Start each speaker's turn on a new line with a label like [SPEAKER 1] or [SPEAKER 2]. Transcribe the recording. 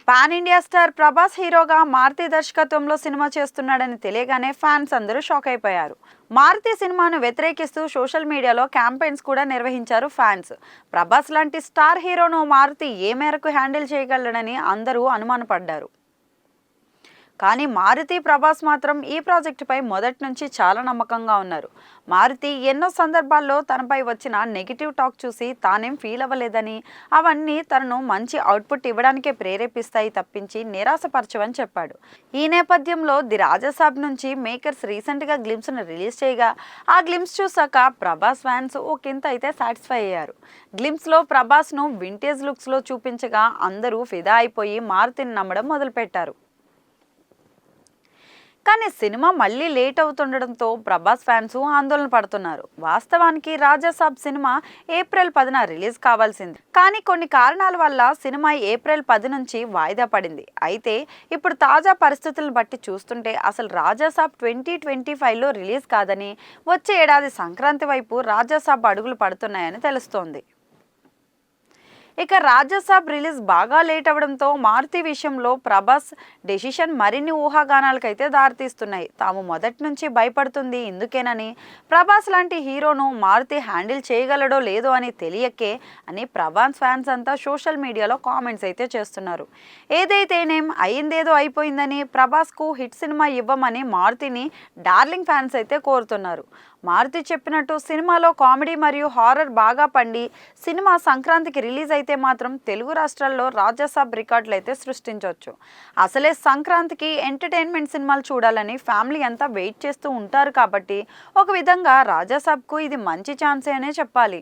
[SPEAKER 1] Pan India star Prabhas హీరోగా మారుతి దర్శకత్వంలో cinema చేస్తున్నాడని తెలియగానే ఫ్యాన్స్ అందరూ షాక్ అయిపోయారు. మారుతి సినిమాను వ్యతిరేకిస్తూ సోషల్ మీడియాలో క్యాంపెయిన్స్ కూడా నిర్వహించారు ఫ్యాన్స్. ప్రభాస్ లాంటి స్టార్ హీరోను మారుతి ఏ మేరకు హ్యాండిల్ చేయగలడని అందరూ అనుమానపడ్డారు. కానీ మారుతి ప్రభాస్ మాత్రం ఈ ప్రాజెక్టుపై మొదటి నుంచి చాలా నమ్మకంగా ఉన్నారు. మారుతి ఎన్నో సందర్భాల్లో తనపై వచ్చిన నెగిటివ్ టాక్ చూసి తానేం ఫీల్ అవ్వలేదని, అవన్నీ తనను మంచి అవుట్పుట్ ఇవ్వడానికే ప్రేరేపిస్తాయి తప్పించి నిరాశపరచవని చెప్పాడు. ఈ నేపథ్యంలో ది రాజాసాబ్ నుంచి మేకర్స్ రీసెంట్గా గ్లిమ్స్ను రిలీజ్ చేయగా ఆ గ్లిమ్స్ చూసాక ప్రభాస్ ఫ్యాన్స్ ఒకంత అయితే సాటిస్ఫై అయ్యారు. గ్లిమ్స్లో ప్రభాస్ను వింటేజ్ లుక్స్లో చూపించగా అందరూ ఫిదా అయిపోయి మారుతిని నమ్మడం మొదలుపెట్టారు. కానీ సినిమా మళ్ళీ లేట్ అవుతుండడంతో ప్రభాస్ ఫ్యాన్స్ ఆందోళన పడుతున్నారు. వాస్తవానికి రాజాసాబ్ సినిమా ఏప్రిల్ 10న రిలీజ్ కావాల్సింది. కానీ కొన్ని కారణాల వల్ల సినిమా ఏప్రిల్ 10 నుంచి వాయిదా పడింది. అయితే ఇప్పుడు తాజా పరిస్థితులను బట్టి చూస్తుంటే అసలు రాజాసాబ్ 2025లో రిలీజ్ కాదని, వచ్చే ఏడాది సంక్రాంతి వైపు రాజాసాబ్ అడుగులు పడుతున్నాయని తెలుస్తోంది. ఇక రాజాసాబ్ రిలీజ్ బాగా లేట్ అవడంతో మారుతి విషయంలో ప్రభాస్ డెసిషన్ మరిన్ని ఊహాగానాలకైతే దారితీస్తున్నాయి. తాము మొదటి నుంచి భయపడుతుంది ఇందుకేనని, ప్రభాస్ లాంటి హీరోను మారుతి హ్యాండిల్ చేయగలడో లేదో అని తెలియకే అని ప్రభాస్ ఫ్యాన్స్ అంతా సోషల్ మీడియాలో కామెంట్స్ అయితే చేస్తున్నారు. ఏదైతేనేం అయిందేదో అయిపోయిందని, ప్రభాస్కు హిట్ సినిమా ఇవ్వమని మారుతిని డార్లింగ్ ఫ్యాన్స్ అయితే కోరుతున్నారు. మారుతి చెప్పినట్టు సినిమాలో కామెడీ మరియు హారర్ బాగా పండి సినిమా సంక్రాంతికి రిలీజ్ అయితే మాత్రం తెలుగు రాష్ట్రాల్లో రాజాసాబ్ రికార్డులు అయితే సృష్టించవచ్చు. అసలే సంక్రాంతికి ఎంటర్టైన్మెంట్ సినిమాలు చూడాలని ఫ్యామిలీ అంతా వెయిట్ చేస్తూ ఉంటారు కాబట్టి ఒక విధంగా రాజాసాబ్కు ఇది మంచి ఛాన్సే అనే చెప్పాలి.